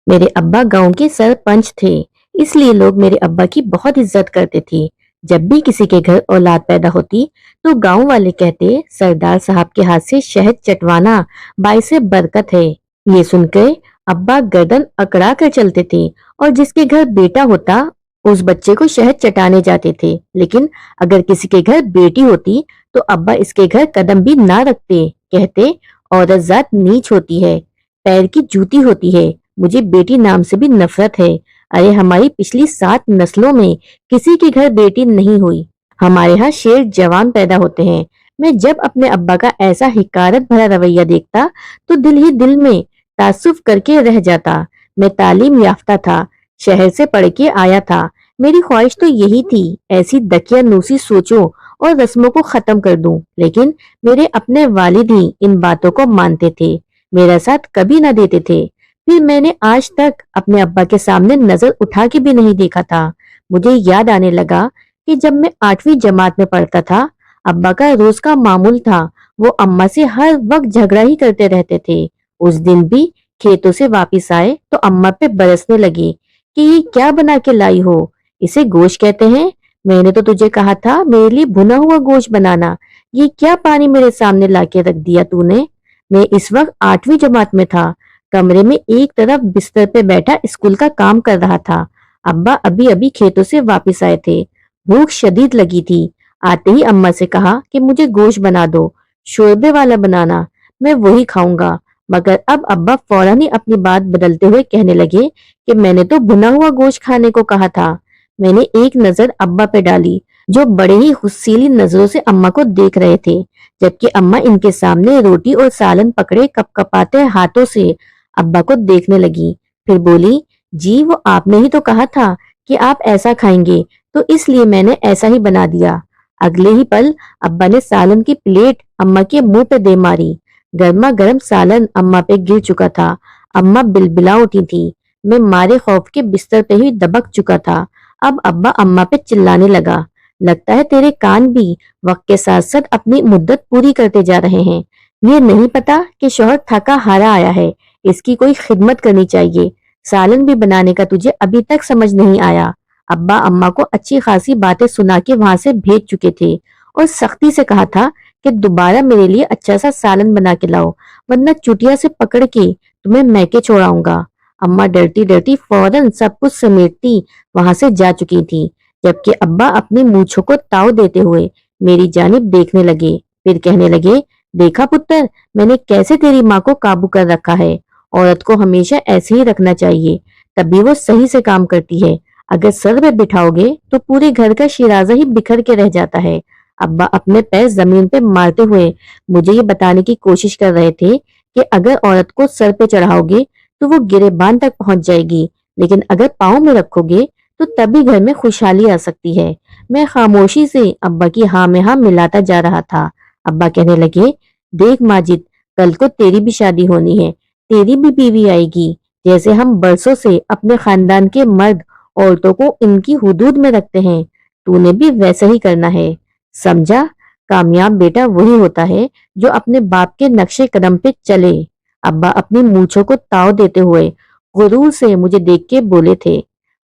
میرے ابا گاؤں کے سرپنچ تھے، اس لیے لوگ میرے ابا کی بہت عزت کرتے تھے۔ جب بھی کسی کے گھر اولاد پیدا ہوتی تو گاؤں والے کہتے سردار صاحب کے ہاتھ سے شہد چٹوانا باعث برکت ہے۔ یہ سن کر ابا گردن اکڑا کر چلتے تھے اور جس کے گھر بیٹا ہوتا اس بچے کو شہد چٹانے جاتے تھے، لیکن اگر کسی کے گھر بیٹی ہوتی تو ابا اس کے گھر قدم بھی نہ رکھتے، کہتے عورت ذات نیچ ہوتی ہے، پیر کی جوتی ہوتی ہے، مجھے بیٹی نام سے بھی نفرت ہے۔ ارے ہماری پچھلی 7 نسلوں میں کسی کے گھر بیٹی نہیں ہوئی، ہمارے ہاں شیر جوان پیدا ہوتے ہیں۔ میں جب اپنے ابا کا ایسا حقارت بھرا رویہ دیکھتا تو دل ہی دل میں تعصب کر کے رہ جاتا۔ میں تعلیم یافتہ تھا، شہر سے پڑھ کے آیا تھا، میری خواہش تو یہی تھی ایسی دقیانوسی سوچوں اور رسموں کو ختم کر دوں، لیکن میرے اپنے والد ہی ان باتوں کو مانتے تھے، میرا ساتھ کبھی نہ دیتے تھے۔ پھر میں نے آج تک اپنے ابا کے سامنے نظر اٹھا کے بھی نہیں دیکھا تھا۔ مجھے یاد آنے لگا کہ جب میں 8ویں جماعت میں پڑھتا تھا، ابا کا روز کا معمول تھا وہ اماں سے ہر وقت جھگڑا ہی کرتے رہتے تھے۔ اس دن بھی کھیتوں سے واپس آئے تو اماں پہ برسنے لگی کہ یہ کیا بنا کے لائی ہو، اسے گوشت کہتے ہیں، میں نے تو تجھے کہا تھا میرے لیے بھنا ہوا گوشت بنانا، یہ کیا پانی میرے سامنے لا کے رکھ دیا تو نے۔ میں اس وقت 8ویں جماعت میں تھا، کمرے میں ایک طرف بستر پہ بیٹھا اسکول کا کام کر رہا تھا۔ ابا ابھی ابھی کھیتوں سے واپس آئے تھے، بھوک شدید لگی تھی۔ آتے ہی اماں سے کہا کہ مجھے گوشت بنا دو، شوربے والا بنانا، میں وہی کھاؤں گا۔ مگر اب ابا فوراً ہی اپنی بات بدلتے ہوئے کہنے لگے کہ میں نے تو بھنا ہوا گوشت کھانے کو کہا تھا۔ میں نے ایک نظر ابا پہ ڈالی جو بڑے ہی غصیلی نظروں سے اماں کو دیکھ رہے تھے، جبکہ اماں ان کے سامنے روٹی اور سالن پکڑے کپ کپاتے ہاتھوں سے ابا کو دیکھنے لگی۔ پھر بولی، جی وہ آپ نے ہی تو کہا تھا کہ آپ ایسا کھائیں گے تو اس لیے میں نے ایسا ہی بنا دیا۔ اگلے ہی پل ابا نے سالن کی پلیٹ اماں کے منہ پہ دے ماری، گرما گرم سالن اماں پہ گر چکا تھا۔ اماں بلبلا اٹھی تھی، میں مارے خوف کے بستر پہ ہی دبک چکا تھا۔ اب ابا اماں پہ چلانے لگا، لگتا ہے تیرے کان بھی وقت کے ساتھ ساتھ اپنی مدت پوری کرتے جا رہے ہیں، یہ نہیں پتا کہ شوہر تھکا ہارا آیا ہے، اس کی کوئی خدمت کرنی چاہیے، سالن بھی بنانے کا تجھے ابھی تک سمجھ نہیں آیا۔ ابا اماں کو اچھی خاصی باتیں سنا کے وہاں سے بھیج چکے تھے اور سختی سے کہا تھا کہ دوبارہ میرے لیے اچھا سا سالن بنا کے لاؤ ورنہ چٹیا سے پکڑ کے تمہیں میکے چھوڑاؤں گا۔ اماں ڈرتی ڈرتی فوراً سب کچھ سمیٹتی وہاں سے جا چکی تھی، جبکہ ابا اپنی مونچھوں کو تاؤ دیتے ہوئے میری جانب دیکھنے لگے، پھر کہنے لگے، دیکھا پتر، میں نے کیسے تیری ماں کو قابو کر رکھا ہے، عورت کو ہمیشہ ایسے ہی رکھنا چاہیے تبھی وہ صحیح سے کام کرتی ہے، اگر سر پہ بٹھاؤ گے تو پورے گھر کا شیرازہ ہی بکھر کے رہ جاتا ہے۔ ابا اپنے پیر زمین پہ مارتے ہوئے مجھے یہ بتانے کی کوشش کر رہے تھے کہ اگر عورت کو سر پہ چڑھاؤ گے تو وہ گریبان تک پہنچ جائے گی، لیکن اگر پاؤں میں رکھو گے تو تبھی گھر میں خوشحالی آ سکتی ہے۔ میں خاموشی سے ابا کی ہاں میں ہاں ملاتا جا رہا تھا۔ ابا کہنے لگے، دیکھ ماجد، کل کو تیری بھی شادی ہونی ہے، تیری بھی بیوی آئے گی، جیسے ہم برسوں سے اپنے خاندان کے مرد عورتوں کو ان کی حدود میں رکھتے ہیں، تو نے بھی ویسا ہی کرنا ہے، سمجھا؟ کامیاب بیٹا وہی ہوتا ہے جو اپنے باپ کے نقشے قدم پہ چلے۔ ابا اپنی مونچھوں کو تاؤ دیتے ہوئے غرور سے مجھے دیکھ کے بولے تھے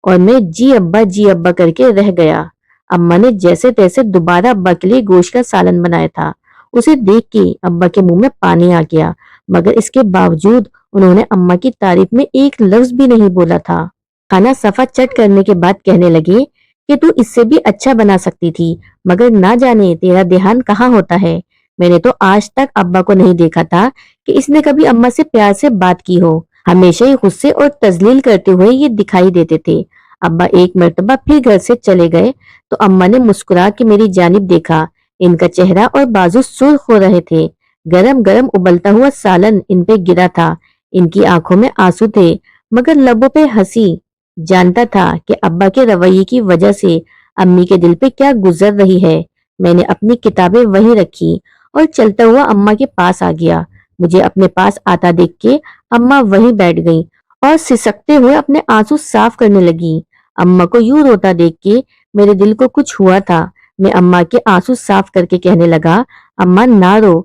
اور میں جی ابا کر کے رہ گیا۔ اماں نے جیسے تیسے دوبارہ ابا کے لیے گوشت کا سالن بنایا تھا، اسے دیکھ کے ابا کے منہ میں پانی آ گیا، مگر اس کے باوجود انہوں نے اماں کی تعریف میں ایک لفظ بھی نہیں بولا تھا۔ کھانا صفا چٹ کرنے کے بعد کہنے لگے کہ تو اس سے بھی اچھا بنا سکتی تھی، مگر نہ جانے تیرا دھیان کہاں ہوتا ہے۔ میں نے تو آج تک ابا کو نہیں دیکھا تھا کہ اس نے کبھی اماں سے پیار سے بات کی ہو، ہمیشہ ہی غصے اور تذلیل کرتے ہوئے یہ دکھائی دیتے تھے۔ ابا ایک مرتبہ پھر گھر سے چلے گئے تو اماں نے مسکرا کے میری جانب دیکھا، ان کا چہرہ اور بازو سرخ ہو رہے تھے، گرم گرم ابلتا ہوا سالن ان پہ گرا تھا، ان کی آنکھوں میں آنسو تھے مگر لبوں پہ ہنسی۔ جانتا تھا کہ ابا کے رویے کی وجہ سے امی کے دل پہ کیا گزر رہی ہے۔ میں نے اپنی کتابیں وہیں رکھی اور چلتا ہوا اماں کے پاس آ گیا۔ مجھے اپنے پاس آتا دیکھ کے اماں وہیں بیٹھ گئی اور سسکتے ہوئے اپنے آنسو صاف کرنے لگی۔ اماں کو یوں روتا دیکھ کے میرے دل کو کچھ ہوا تھا۔ میں اماں کے آنسو صاف کر کے کہنے لگا، اماں نہ رو،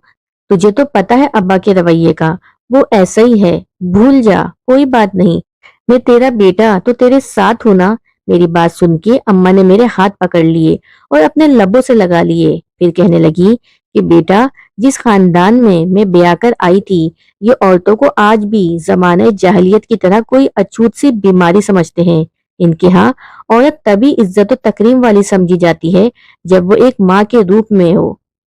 تجھے تو پتا ہے ابا کے رویے کا، وہ ایسا ہی ہے، بھول جا، کوئی بات نہیں، میں تیرا بیٹا تو تیرے ساتھ ہوں نا۔ میری بات سن کے اماں نے میرے ہاتھ پکڑ لیے اور اپنے لبوں سے لگا لیے، پھر کہنے لگی کہ بیٹا، جس خاندان میں بیاہ کر آئی تھی، یہ عورتوں کو آج بھی زمانہ جاہلیت کی طرح کوئی اچھوت سی بیماری سمجھتے ہیں۔ ان کے ہاں عورت تبھی عزت و تکریم والی سمجھی جاتی ہے جب وہ ایک ماں کے روپ میں ہو،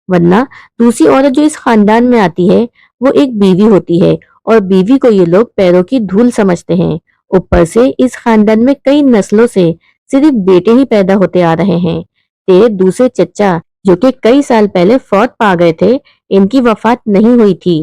ورنہ دوسری عورت جو اس خاندان میں آتی ہے وہ ایک بیوی ہوتی ہے، اور بیوی کو یہ لوگ پیروں کی دھول سمجھتے ہیں۔ اوپر سے اس خاندان میں کئی نسلوں سے صرف بیٹے ہی پیدا ہوتے آ رہے ہیں۔ تیرے دوسرے چچا جو کہ کئی سال پہلے فوت پا گئے تھے، ان کی وفات نہیں ہوئی تھی،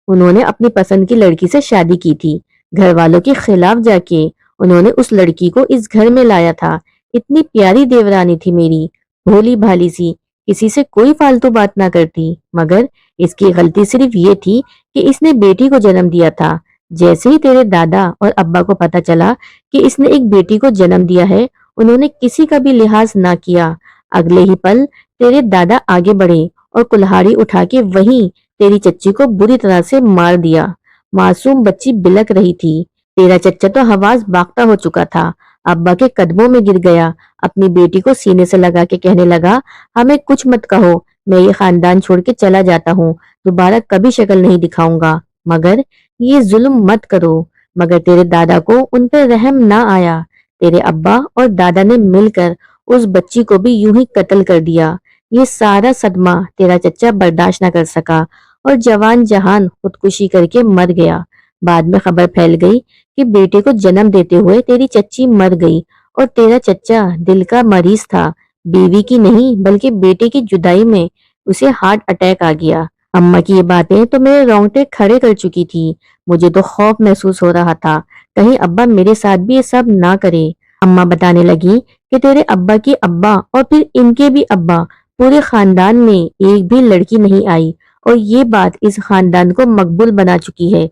انہوں نے اپنی پسند کی لڑکی سے شادی کی تھی، گھر والوں کے خلاف جا کے انہوں نے اس لڑکی کو اس گھر میں لایا تھا۔ اتنی پیاری دیورانی تھی میری، بھولی بھالی سی، کسی سے کوئی فالتو بات نہ کرتی، مگر اس کی غلطی صرف یہ تھی کہ اس نے بیٹی کو جنم دیا تھا۔ جیسے ہی تیرے دادا اور ابا کو پتا چلا کہ اس نے ایک بیٹی کو جنم دیا ہے، انہوں نے کسی کا بھی لحاظ نہ کیا۔ اگلے ہی پل تیرے دادا آگے بڑھے اور کلہاڑی اٹھا کے وہیں تیری چچی کو بری طرح سے مار دیا۔ معصوم بچی بلک رہی تھی، تیرا چچا تو حواس باختہ ہو چکا تھا، ابا کے قدموں میں گر گیا، اپنی بیٹی کو سینے سے لگا کے کہنے لگا، ہمیں کچھ مت کہو، میں یہ خاندان چھوڑ کے چلا جاتا ہوں، دوبارہ کبھی شکل نہیں دکھاؤں گا، مگر یہ ظلم مت کرو۔ مگر تیرے دادا کو ان پر رحم نہ آیا، تیرے ابا اور دادا نے مل کر اس بچی کو بھی یوں ہی قتل کر دیا۔ یہ سارا صدمہ تیرا چچا برداشت نہ کر سکا اور جوان جہان خودکشی کر کے مر گیا۔ بعد میں خبر پھیل گئی کہ بیٹے کو جنم دیتے ہوئے تیری چچی مر گئی، اور تیرا چچا دل کا مریض تھا، بیوی کی نہیں بلکہ بیٹے کی جدائی میں اسے ہارٹ اٹیک آ گیا۔ اماں کی یہ باتیں تو میرے رونگٹے کھڑے کر چکی تھی، مجھے تو خوف محسوس ہو رہا تھا کہیں ابا میرے ساتھ بھی یہ سب نہ کرے۔ اماں بتانے لگی کہ تیرے ابا کی ابا اور پھر ان کے بھی ابا، پورے خاندان میں ایک بھی لڑکی نہیں آئی، اور یہ بات اس خاندان کو مقبول بنا چکی ہے۔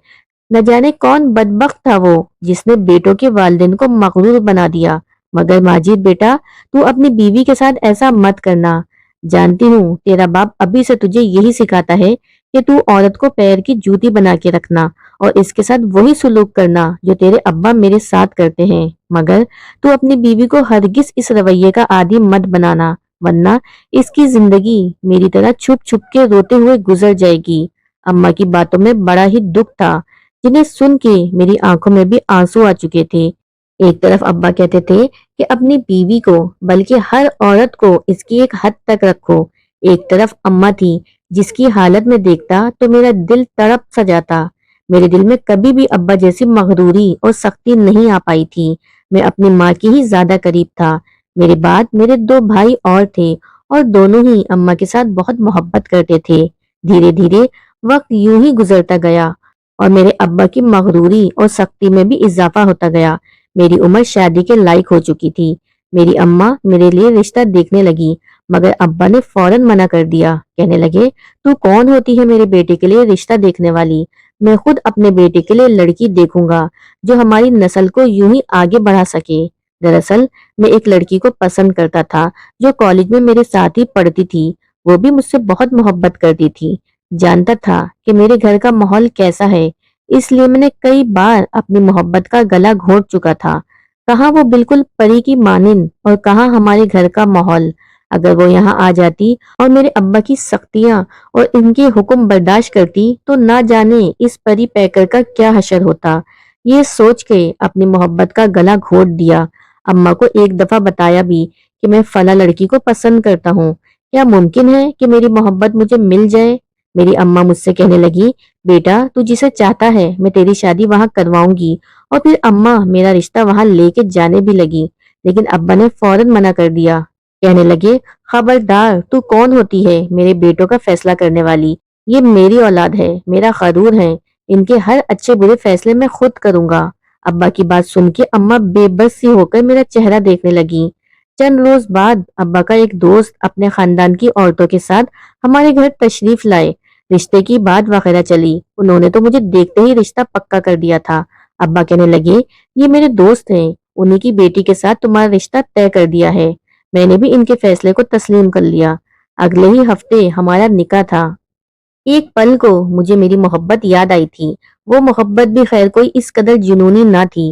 نہ جانے کون بدبخت تھا وہ جس نے بیٹوں کے والدین کو مغرور بنا دیا، مگر ماجد بیٹا، تو اپنی بیوی کے ساتھ ایسا مت کرنا۔ جانتی ہوں تیرا باپ ابھی سے تجھے یہی سکھاتا ہے کہ تو عورت کو پیر کی جوتی بنا کے رکھنا اور اس کے ساتھ وہی سلوک کرنا جو تیرے ابا میرے ساتھ کرتے ہیں، مگر تو اپنی بیوی کو ہرگز اس رویے کا عادی مت بنانا، ورنہ اس کی زندگی میری طرح چھپ چھپ کے روتے ہوئے گزر جائے گی۔ اماں کی باتوں میں بڑا ہی دکھ تھا، جنہیں سن کے میری آنکھوں میں بھی آنسو آ چکے تھے۔ ایک طرف ابا کہتے تھے کہ اپنی بیوی کو بلکہ ہر عورت کو اس کی ایک حد تک رکھو، ایک طرف اماں تھی جس کی حالت میں دیکھتا تو میرا دل تڑپ سا جاتا۔ میرے دل میں کبھی بھی ابا جیسی مغروری اور سختی نہیں آ پائی تھی، میں اپنی ماں کی ہی زیادہ قریب تھا۔ میرے بعد میرے دو بھائی اور تھے، اور دونوں ہی اماں کے ساتھ بہت محبت کرتے تھے۔ دھیرے دھیرے وقت یوں ہی گزرتا گیا اور میرے ابا کی مغروری اور سختی میں بھی اضافہ ہوتا گیا۔ میری عمر شادی کے لائق ہو چکی تھی، میری اماں میرے لیے رشتہ دیکھنے لگی، مگر ابا نے فوراً منع کر دیا، کہنے لگے، تو کون ہوتی ہے میرے بیٹے کے لیے رشتہ دیکھنے والی؟ میں خود اپنے بیٹے کے لیے لڑکی دیکھوں گا جو ہماری نسل کو یوں ہی آگے بڑھا سکے۔ دراصل میں ایک لڑکی کو پسند کرتا تھا جو کالج میں میرے ساتھ ہی پڑھتی تھی، وہ بھی مجھ سے بہت محبت کرتی تھی، جانتا تھا کہ میرے گھر کا ماحول کیسا ہے، اس لیے میں نے کئی بار اپنی محبت کا گلا گھونٹ چکا تھا۔ کہاں وہ بالکل پری کی مانند اور کہاں ہمارے گھر کا ماحول۔ اگر وہ یہاں آ جاتی اور میرے ابا کی سختیاں اور ان کے حکم برداشت کرتی تو نہ جانے اس پری پیکر کا کیا حشر ہوتا۔ یہ سوچ کے اپنی محبت کا گلا گھونٹ دیا۔ اماں کو ایک دفعہ بتایا بھی کہ میں فلاں لڑکی کو پسند کرتا ہوں، کیا ممکن ہے کہ میری محبت مجھے مل جائے؟ میری اماں مجھ سے کہنے لگی، بیٹا تو جسے چاہتا ہے میں تیری شادی وہاں کرواؤں گی، اور پھر اماں میرا رشتہ وہاں لے کے جانے بھی لگی، لیکن ابا نے فوراً منع کر دیا، کہنے لگے، خبردار، تو کون ہوتی ہے میرے بیٹوں کا فیصلہ کرنے والی؟ یہ میری اولاد ہے، میرا غرور ہے، ان کے ہر اچھے برے فیصلے میں خود کروں گا۔ ابا کی بات سن کے اماں بے بس سی ہو کر میرا چہرہ دیکھنے لگی۔ چند روز بعد ابا کا ایک دوست اپنے خاندان کی عورتوں کے ساتھ ہمارے گھر تشریف لائے، رشتے کی بات وغیرہ چلی، انہوں نے تو مجھے دیکھتے ہی رشتہ پکا کر دیا تھا۔ ابا کہنے لگے، یہ میرے دوست ہیں، انہی کی بیٹی کے ساتھ تمہارا رشتہ طے کر دیا ہے۔ میں نے بھی ان کے فیصلے کو تسلیم کر لیا۔ اگلے ہی ہفتے ہمارا نکاح تھا۔ ایک پل کو مجھے میری محبت یاد آئی تھی، وہ محبت بھی خیر کوئی اس قدر جنونی نہ تھی،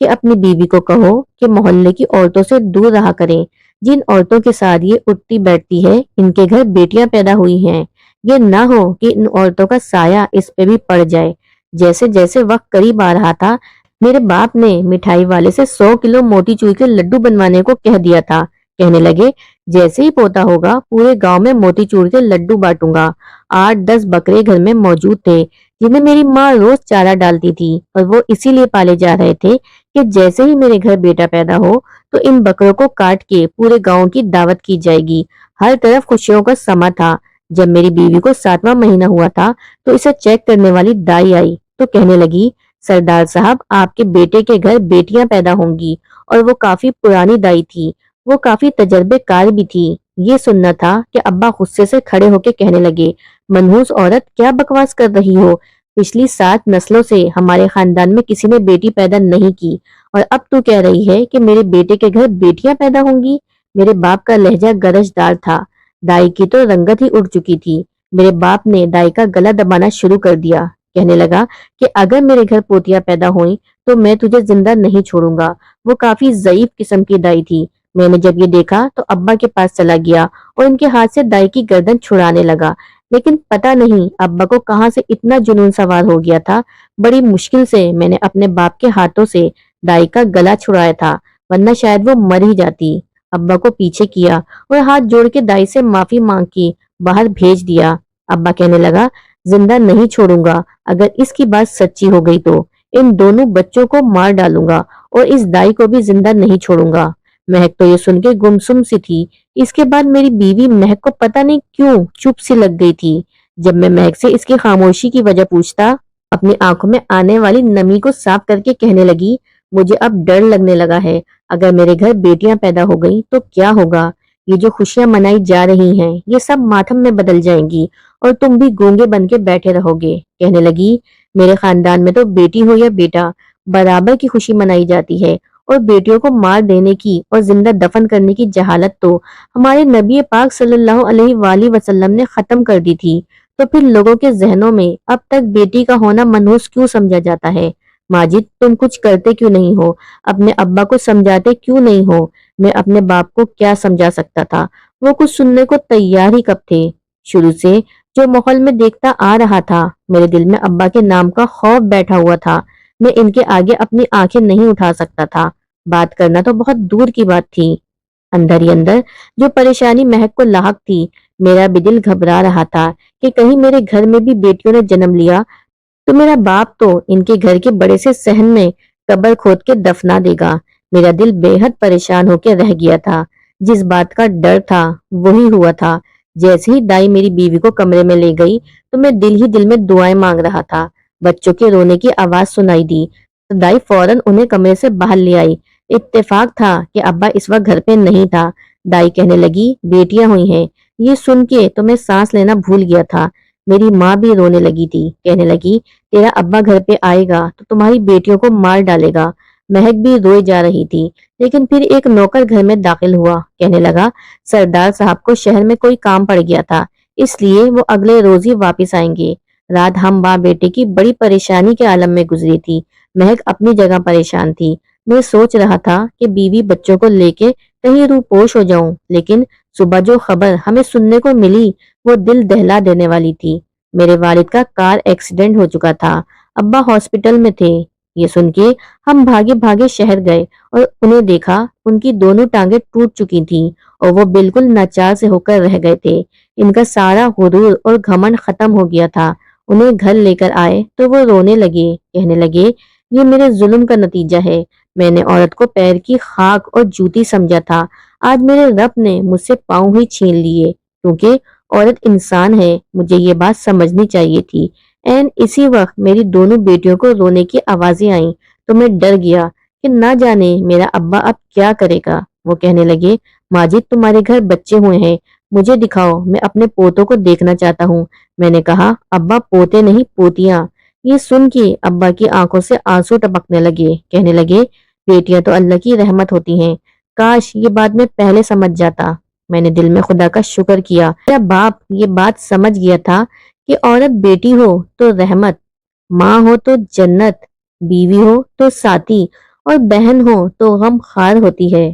کہ اپنی بیوی کو کہو کہ محلے کی عورتوں سے دور رہا کریں۔ جن عورتوں کے ساتھ یہ اٹھتی بیٹھتی ہے ان کے گھر بیٹیاں پیدا ہوئی ہیں۔ یہ نہ ہو کہ ان عورتوں کا سایہ اس پہ بھی پڑ جائے۔ جیسے جیسے وقت قریب آ رہا تھا میرے باپ نے مٹھائی والے سے 100 کلو موتی چور کے لڈو بنوانے کو کہہ دیا تھا۔ کہنے لگے جیسے ہی پوتا ہوگا پورے گاؤں میں موتی چور کے لڈو بانٹوں گا۔ 8-10 بکرے گھر میں موجود تھے جنہیں میری ماں روز چارہ ڈالتی تھی اور وہ اسی لیے پالے جا رہے تھے کہ جیسے ہی میرے گھر بیٹا پیدا ہو تو ان بکروں کو کاٹ کے پورے گاؤں کی دعوت کی جائے گی۔ ہر طرف خوشیوں کا سما تھا۔ جب میری بیوی کو 7واں مہینہ ہوا تھا تو اسے چیک کرنے والی دائی آئی تو کہنے لگی سردار صاحب آپ کے بیٹے کے گھر بیٹیاں پیدا ہوں گی، اور وہ کافی پرانی دائی تھی، وہ کافی تجربے کار بھی تھی۔ یہ سننا تھا کہ ابا غصے سے کھڑے ہو کے کہنے لگے منحوس عورت کیا بکواس کر رہی ہو، پچھلی 7 نسلوں سے ہمارے خاندان میں کسی نے بیٹی پیدا نہیں کی اور اب تو کہہ رہی ہے کہ میرے بیٹے کے گھر بیٹیاں پیدا ہوں گی۔ میرے باپ کا لہجہ گرجدار تھا، دائی کی تو رنگت ہی اڑ چکی تھی۔ میرے باپ نے دائی کا گلا دبانا شروع کر دیا، کہنے لگا کہ اگر میرے گھر پوتیاں پیدا ہوئیں تو میں تجھے زندہ نہیں چھوڑوں گا۔ وہ کافی ضعیف قسم کی دائی تھی۔ میں نے جب یہ دیکھا تو ابا کے پاس چلا گیا اور ان کے ہاتھ سے دائی کی گردن چھڑانے لگا، لیکن پتہ نہیں ابا کو کہاں سے اتنا جنون سوار ہو گیا تھا۔ بڑی مشکل سے میں نے اپنے باپ کے ہاتھوں سے دائی کا گلا چھڑایا تھا، ورنہ شاید وہ مر ہی جاتی۔ ابا کو پیچھے کیا اور ہاتھ جوڑ کے دائی سے معافی مانگ کی باہر بھیج دیا۔ ابا کہنے لگا زندہ نہیں چھوڑوں گا، اگر اس کی بات سچی ہو گئی تو ان دونوں بچوں کو مار ڈالوں گا اور اس دائی کو بھی زندہ نہیں چھوڑوں گا۔ مہک تو یہ سن کے گمسم سی تھی۔ اس کے بعد میری بیوی مہک کو پتہ نہیں کیوں چپ سی لگ گئی تھی۔ جب میں مہک سے اس کی خاموشی کی وجہ پوچھتا اپنی آنکھوں میں آنے والی نمی کو صاف کر کے کہنے لگی مجھے اب ڈر لگنے لگا ہے، اگر میرے گھر بیٹیاں پیدا ہو گئی تو کیا ہوگا؟ یہ جو خوشیاں منائی جا رہی ہیں یہ سب ماتم میں بدل جائیں گی اور تم بھی گونگے بن کے بیٹھے رہو گے۔ کہنے لگی میرے خاندان میں تو بیٹی ہو یا بیٹا برابر کی خوشی منائی جاتی ہے، اور بیٹیوں کو مار دینے کی اور زندہ دفن کرنے کی جہالت تو ہمارے نبی پاک صلی اللہ علیہ وآلہ وسلم نے ختم کر دی تھی، تو پھر لوگوں کے ذہنوں میں اب تک بیٹی کا ہونا منحوس کیوں سمجھا جاتا ہے؟ ماجد تم کچھ کرتے کیوں نہیں ہو؟ اپنے ابا کو سمجھاتے کیوں نہیں ہو؟ میں اپنے باپ کو کیا سمجھا سکتا تھا؟ وہ کچھ سننے کو تیار ہی کب تھے۔ شروع سے جو ماحول میں دیکھتا آ رہا تھا میرے دل میں ابا کے نام کا خوف بیٹھا ہوا تھا۔ میں ان کے آگے اپنی آنکھیں نہیں اٹھا سکتا تھا، بات کرنا تو بہت دور کی بات تھی۔ اندر ہی اندر جو پریشانی مہک کو لاحق تھی، میرا بھی دل گھبرا رہا تھا کہ کہیں میرے گھر میں بھی بیٹیوں نے جنم لیا تو میرا باپ تو ان کے گھر کے بڑے سے صحن میں قبر کھود کے دفنا دے گا۔ میرا دل بے حد پریشان ہو کے رہ گیا تھا۔ جس بات کا ڈر تھا وہی ہوا تھا۔ جیسے ہی دائی میری بیوی کو کمرے میں لے گئی تو میں دل ہی دل میں دعائیں مانگ رہا تھا۔ بچوں کے رونے کی آواز سنائی دی تو دائی فوراً انہیں کمرے سے باہر لے آئی۔ اتفاق تھا کہ ابا اس وقت گھر پہ نہیں تھا۔ دائی کہنے لگی بیٹیاں ہوئی ہیں۔ یہ سن کے تو میں سانس لینا بھول گیا تھا۔ میری ماں بھی رونے لگی تھی، کہنے لگی تیرا ابا گھر پہ آئے گا تو تمہاری بیٹیوں کو مار ڈالے گا۔ مہک بھی روئے جا رہی تھی، لیکن پھر ایک نوکر گھر میں داخل ہوا، کہنے لگا سردار صاحب کو شہر میں کوئی کام پڑ گیا تھا، اس لیے وہ اگلے روز ہی واپس آئیں گے۔ رات ہم باپ بیٹے کی بڑی پریشانی کے عالم میں گزری تھی۔ مہک اپنی جگہ پریشان تھی۔ میں سوچ رہا تھا کہ بیوی بچوں کو لے کے کہیں روپوش ہو جاؤں، لیکن صبح جو خبر ہمیں سننے کو ملی وہ دل دہلا دینے والی تھی۔ میرے والد کا کار ایکسیڈنٹ ہو چکا تھا، ابا ہاسپٹل میں تھے۔ یہ سن کے ہم بھاگے بھاگے شہر گئے اور انہیں دیکھا، ان کی دونوں ٹانگیں ٹوٹ چکی تھیں اور وہ بالکل ناچار سے ہو کر رہ گئے تھے۔ ان کا سارا غرور اور گھمنڈ ختم ہو گیا تھا۔ انہیں گھر لے کر آئے تو وہ رونے لگے، کہنے لگے یہ میرے ظلم کا نتیجہ ہے۔ میں نے عورت کو پیر کی خاک اور جوتی سمجھا تھا، آج میرے رب نے مجھ سے پاؤں ہی چھین لیے، کیونکہ عورت انسان ہے۔ مجھے یہ بات سمجھنی چاہیے تھی۔ این اسی وقت میری دونوں بیٹیوں کو رونے کی آوازیں آئیں تو میں ڈر گیا کہ نہ جانے میرا ابا اب کیا کرے گا۔ وہ کہنے لگے ماجد تمہارے گھر بچے ہوئے ہیں، مجھے دکھاؤ، میں اپنے پوتوں کو دیکھنا چاہتا ہوں۔ میں نے کہا ابا پوتے نہیں پوتیاں۔ یہ سن کے ابا کی آنکھوں سے آنسو ٹپکنے لگے، کہنے لگے بیٹیاں تو اللہ کی رحمت ہوتی ہیں، کاش یہ بات میں پہلے سمجھ جاتا۔ میں نے دل میں خدا کا شکر کیا میرا باپ یہ بات سمجھ گیا تھا کہ عورت بیٹی ہو تو رحمت، ماں ہو تو جنت، بیوی ہو تو ساتھی اور بہن ہو تو غم خوار ہوتی ہے۔